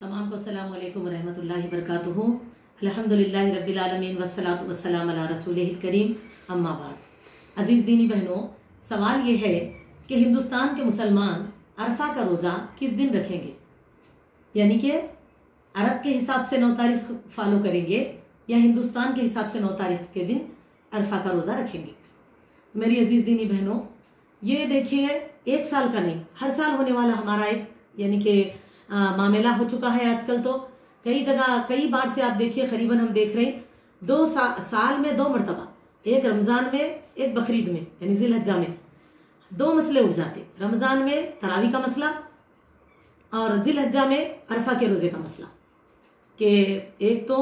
तमाम को अस्सलाम वालेकुम रहमतुल्लाहि बरकातुहू। अल्हम्दुलिल्लाहि रब्बिल आलमीन वस्सलातु वस्सलाम अला रसूलिहिल करीम, अम्मा बाद। अजीज़ दीनी बहनों, सवाल ये है कि हिंदुस्तान के मुसलमान अरफा का रोज़ा किस दिन रखेंगे, यानी कि अरब के हिसाब से 9 तारीख फॉलो करेंगे या हिंदुस्तान के हिसाब से 9 तारीख के दिन अरफा का रोज़ा रखेंगे। मेरी अजीज़ दीनी बहनों, ये देखिए एक साल का नहीं, हर साल होने वाला हमारा एक यानी कि मामला हो चुका है। आजकल तो कई जगह कई बार से आप देखिए, करीबन हम देख रहे हैं 2 साल में 2 मरतबा, एक रमज़ान में एक बकरीद में यानी ज़िलहज्जा में 2 मसले उठ जाते। रमज़ान में तरावी का मसला और ज़िलहज्जा में अरफा के रोज़े का मसला। कि एक तो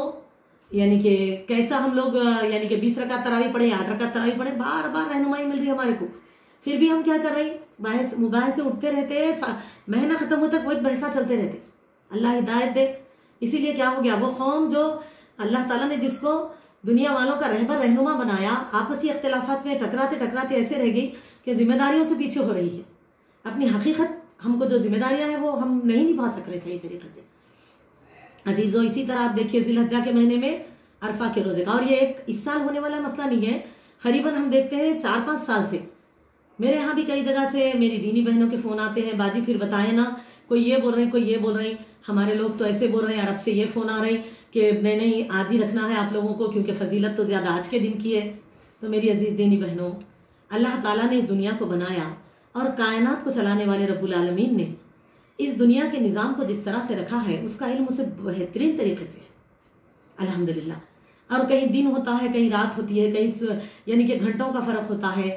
यानी कि कैसा हम लोग यानी कि 20 रकात तरावी पढ़े, 8 रकात तरावी पढ़े, बार बार रहनुमाई मिल रही है हमारे को, फिर भी हम क्या कर रहे हैं, मुबाहिस से उठते रहते, महीना ख़त्म होने तक वही बहसा चलते रहते। अल्लाह हिदायत दे। इसीलिए क्या हो गया, वो कौम जो अल्लाह ताला ने जिसको दुनिया वालों का रहबर रहनुमा बनाया, आपसी अख्तिलाफात में टकराते टकराते ऐसे रह गई कि जिम्मेदारियों से पीछे हो रही है। अपनी हकीकत, हमको जो जिम्मेदारियां हैं वो हम नहीं निभा सक रहे सही तरीके से। अजीज़ों, इसी तरह आप देखिए ज़िलहज्जा के महीने में अरफा के रोज़े का, और ये एक इस साल होने वाला मसला नहीं है, करीबन हम देखते हैं 4-5 साल से। मेरे यहाँ भी कई जगह से मेरी दीनी बहनों के फ़ोन आते हैं, बाजी फिर बताए ना, कोई ये बोल रहे हैं, कोई ये बोल रहे हैं, हमारे लोग तो ऐसे बोल रहे हैं, अरब से ये फ़ोन आ रहे हैं कि नहीं आज ही रखना है आप लोगों को, क्योंकि फजीलत तो ज़्यादा आज के दिन की है। तो मेरी अजीज़ दीनी बहनों, अल्लाह ताला ने इस दुनिया को बनाया और कायनात को चलाने वाले रब्बुल आलमीन ने इस दुनिया के निज़ाम को जिस तरह से रखा है, उसका इल्म उसे बेहतरीन तरीके से है अल्हम्दुलिल्लाह। और कहीं दिन होता है, कहीं रात होती है, कहीं यानी कि घंटों का फ़र्क होता है,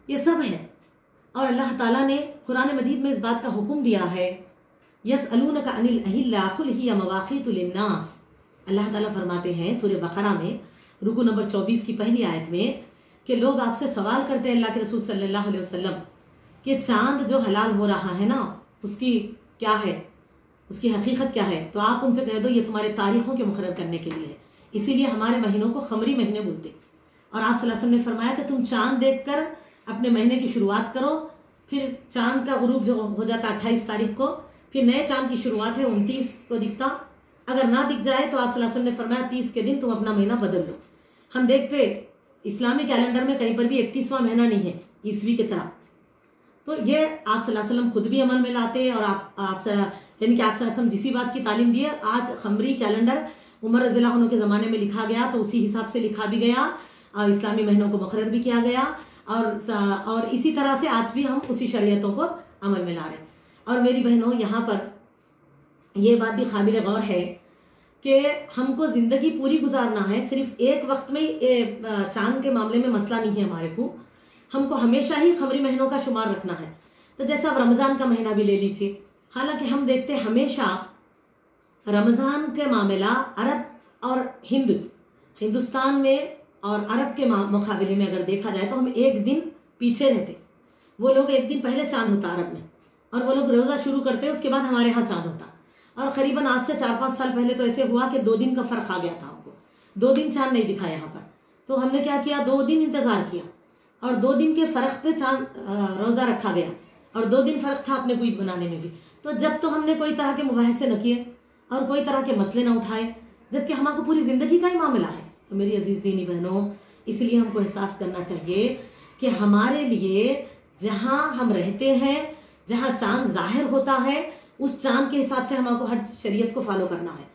ये सब है। और अल्लाह ताला ने कुरान मजीद में इस बात का हुक्म दिया है, यसअलूनका अनिल अहिल्ला कुल हिया मवाक़ीतु लिन्नास। अल्लाह ताला फरमाते हैं सूरह बकरा में रुकू नंबर 24 की पहली आयत में कि लोग आपसे सवाल करते हैं अल्लाह के रसूल सल्लल्लाहु अलैहि वसल्लम कि चांद जो हलाल हो रहा है ना, उसकी क्या है, उसकी हकीकत क्या है। तो आप उनसे कह दो ये तुम्हारे तारीखों के मुकर्रर करने के लिए है, इसीलिए हमारे महीनों को खमरी महीने बोलते। और आप सल्लल्लाहु अलैहि वसल्लम ने फरमाया कि तुम चांद देख कर अपने महीने की शुरुआत करो, फिर चांद का गुरूब जो हो जाता 28 तारीख को, फिर नए चांद की शुरुआत है 29 को दिखता। अगर ना दिख जाए तो आप सल्लल्लाहु अलैहि वसल्लम ने फरमाया 30 के दिन तुम अपना महीना बदल लो। हम देखते इस्लामी कैलेंडर में कहीं पर भी 31वां महीना नहीं है ईसवी की तरह। तो ये आप सल्लल्लाहु अलैहि वसल्लम खुद भी अमल में लाते हैं, और आप यानी कि आप सल्लल्लाहु अलैहि वसल्लम जिसी बात की तालीम दिए, आज खमरी कैलेंडर उमर रज़ियल्लाहु अन्हु के ज़माने में लिखा गया तो उसी हिसाब से लिखा भी गया और इस्लामी महीनों को मुकर्रर भी किया गया, और इसी तरह से आज भी हम उसी शरीयतों को अमल में ला रहे हैं। और मेरी बहनों, यहाँ पर यह बात भी काबिल गौर है कि हमको ज़िंदगी पूरी गुजारना है, सिर्फ एक वक्त में चांद के मामले में मसला नहीं है हमारे को, हमको हमेशा ही खमरी महीनों का शुमार रखना है। तो जैसे आप रमज़ान का महीना भी ले लीजिए, हालांकि हम देखते हैं हमेशा रमज़ान के मामला अरब और हिंदुस्तान में और अरब के मुकाबले में अगर देखा जाए तो हम एक दिन पीछे रहते। वो लोग एक दिन पहले चांद होता अरब में, और वो लोग रोज़ा शुरू करते, उसके बाद हमारे यहाँ चांद होता। और करीबन आज से 4-5 साल पहले तो ऐसे हुआ कि 2 दिन का फ़र्क आ गया था, हमको 2 दिन चांद नहीं दिखा यहाँ पर। तो हमने क्या किया, 2 दिन इंतज़ार किया, और 2 दिन के फ़र्क पे चांद रोज़ा रखा गया, और 2 दिन फ़र्क था अपने ईद बनाने में भी। तो जब तो हमने कोई तरह के मुबाहिसे न किए और कोई तरह के मसले न उठाए, जबकि हमारे पूरी ज़िंदगी का ही मामला है। तो मेरी अजीज़ दीनी बहनों, इसलिए हमको एहसास करना चाहिए कि हमारे लिए जहाँ हम रहते हैं, जहाँ चांद ज़ाहिर होता है, उस चांद के हिसाब से हमको हर शरीयत को फॉलो करना है।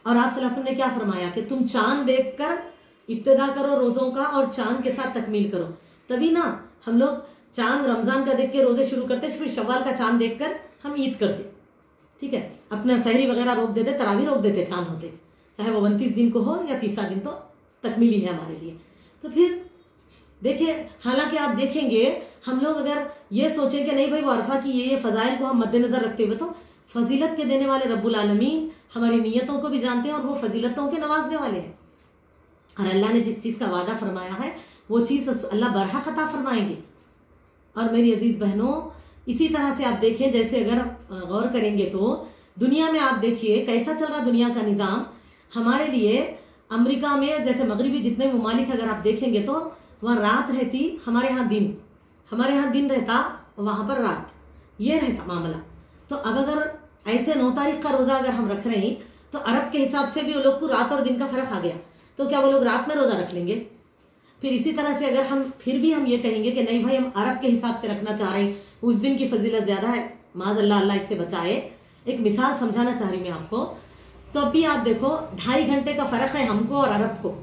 और आप सल्लल्लाहु अलैहि वसल्लम ने क्या फरमाया कि तुम चांद देखकर इब्तिदा करो रोज़ों का और चांद के साथ तकमील करो। तभी ना हम लोग चांद रमज़ान का देख के रोज़े शुरू करते, फिर शव्वाल का चांद देखकर हम ईद करते, ठीक है, अपना सहरी वगैरह रोक देते, तरावी रोक देते चांद होते, चाहे वो 29 दिन को हो या 30वां दिन, तो तकमीली है हमारे लिए। तो फिर देखिए, हालांकि आप देखेंगे हम लोग अगर ये सोचें कि नहीं भाई वो अरफा की ये फ़ज़ाइल को हम मद्देनज़र रखते हुए, तो फजीलत के देने वाले रब्बुल आलमीन हमारी नीयतों को भी जानते हैं और वो फजीलतों के नवाजने वाले हैं। और अल्लाह ने जिस चीज़ का वादा फरमाया है वो चीज़ अल्लाह बरहक अता फरमाएंगे। और मेरी अजीज़ बहनों, इसी तरह से आप देखें, जैसे अगर गौर करेंगे तो दुनिया में आप देखिए कैसा चल रहा दुनिया का निज़ाम। हमारे लिए अमेरिका में जैसे मगरिबी जितने ममालिक अगर आप देखेंगे तो वहाँ रात रहती, हमारे यहाँ दिन रहता, वहाँ पर रात, ये रहता मामला। तो अब अगर ऐसे 9 तारीख का रोज़ा अगर हम रख रहे हैं तो अरब के हिसाब से भी वो लोग को रात और दिन का फ़र्क आ गया, तो क्या वो लोग रात में रोज़ा रख लेंगे? फिर इसी तरह से अगर हम फिर भी हम ये कहेंगे कि नहीं भाई हम अरब के हिसाब से रखना चाह रहे हैं, उस दिन की फजीलत ज़्यादा है, माज़अल्लाह अल्लाह इससे बचाए। एक मिसाल समझाना चाह रही हूँ मैं आपको। तो अभी आप देखो 2.5 घंटे का फ़र्क है हमको और अरब को।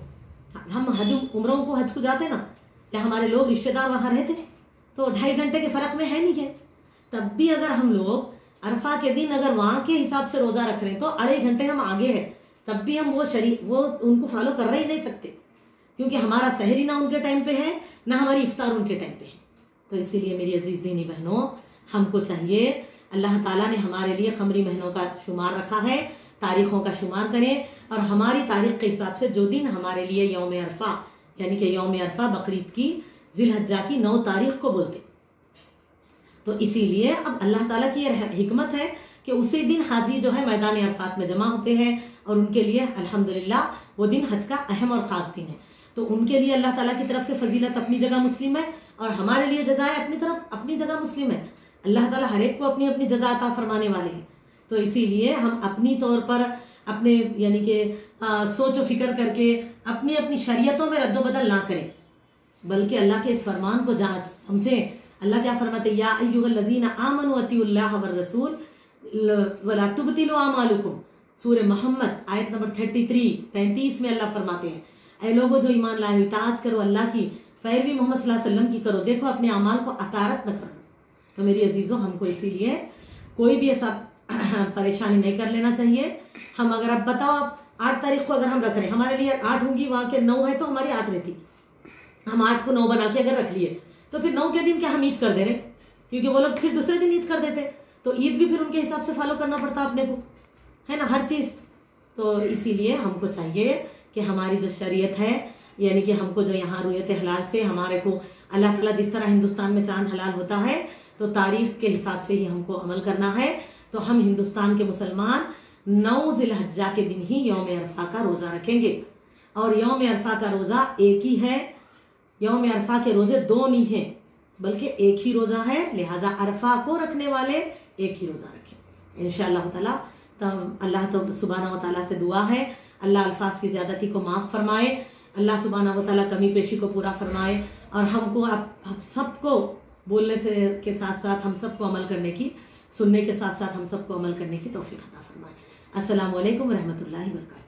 हम हज उम्रों को हज को जाते ना, या हमारे लोग रिश्तेदार वहाँ रहते, तो 2.5 घंटे के फ़र्क में है नहीं है। तब भी अगर हम लोग अरफा के दिन अगर वहाँ के हिसाब से रोज़ा रख रहे हैं तो 2.5 घंटे हम आगे हैं, तब भी हम वो उनको फॉलो कर ही नहीं सकते, क्योंकि हमारा सहरी ना उनके टाइम पे है ना हमारी इफ्तार उनके टाइम पे है। तो इसीलिए मेरी अजीज़ दीनी बहनों, हमको चाहिए अल्लाह ताला ने हमारे लिए खमरी महीनों का शुमार रखा है, तारीख़ों का शुमार करें और हमारी तारीख़ के हिसाब से जो दिन हमारे लिए यौम अरफा यानी कि यौम अरफा बकरीद की ज़िलहज्जा की 9 तारीख को बोलते। तो इसीलिए अब अल्लाह ताला की ये हिकमत है कि उसी दिन हाजी जो है मैदान अरफात में जमा होते हैं और उनके लिए अल्हम्दुलिल्लाह वो दिन हज का अहम और ख़ास दिन है। तो उनके लिए अल्लाह ताला की तरफ से फजीलत अपनी जगह मुस्लिम है और हमारे लिए जज़ाए अपनी जगह मुस्लिम है। अल्लाह ताला हर एक को अपनी अपनी जज़ा अता फरमाने वाले हैं। तो इसीलिए हम अपनी तौर पर अपने यानी कि सोच व फिक्र करके अपनी अपनी शरीयतों में रद्दोबदल ना करें, बल्कि अल्लाह के इस फरमान को जहाँ समझें। अल्लाह क्या फरमाते, या अय्युहल्लज़ीना आमनु अतिउल्लाह वर रसूल वला तुबतिलु आमालुकुम। सूरह मोहम्मद आयत नंबर 33 में अल्लाह फरमाते हैं, ऐ लोगों जो ईमान लाए इताअत करो अल्लाह की, पैरवी मोहम्मद सल्लल्लाहु अलैहि वसल्लम की करो, देखो अपने अमाल को अकारत न करो। तो मेरी अजीज़ों, हमको इसीलिए कोई भी ऐसा परेशानी नहीं कर लेना चाहिए। हम अगर आप बताओ, आप 8 तारीख को अगर हम रख रहे हैं, हमारे लिए 8 होंगी, वहाँ के 9 है तो हमारी 8 रहती, हम 8 को 9 बना के अगर रख लिए तो फिर 9 के दिन क्या हम ईद कर दे रहे, क्योंकि वो लोग फिर दूसरे दिन ईद कर देते, तो ईद भी फिर उनके हिसाब से फॉलो करना पड़ता अपने को, है ना, हर चीज़। तो इसीलिए हमको चाहिए कि हमारी जो शरीयत है, यानी कि हमको जो यहाँ रुयत हलाल से हमारे को अल्लाह ताला जिस तरह हिंदुस्तान में चांद हलाल होता है तो तारीख के हिसाब से ही हमको अमल करना है। तो हम हिंदुस्तान के मुसलमान 9 ज़िलहज्जा के दिन ही यौम अरफा का रोज़ा रखेंगे। और यौम अरफा का रोज़ा एक ही है, यौम अरफा के रोज़े 2 नहीं हैं बल्कि एक ही रोज़ा है, लिहाजा अरफा को रखने वाले एक ही रोज़ा रखें इंशाअल्लाह ताला। तब अल्लाह तो सुब्हानहू व तआला से दुआ है, अल्लाह अल्फाज की ज़्यादती को माफ़ फरमाए, अल्लाह सुब्हानहू व तआला कमी पेशी को पूरा फरमाए और हमको आप सबको बोलने से के साथ साथ हम सबको अमल करने की, सुनने के साथ साथ हम सबको अमल करने की तौफीक अता फरमाए। अस्सलामु अलैकुम व रहमतुल्लाहि व बरकातहू।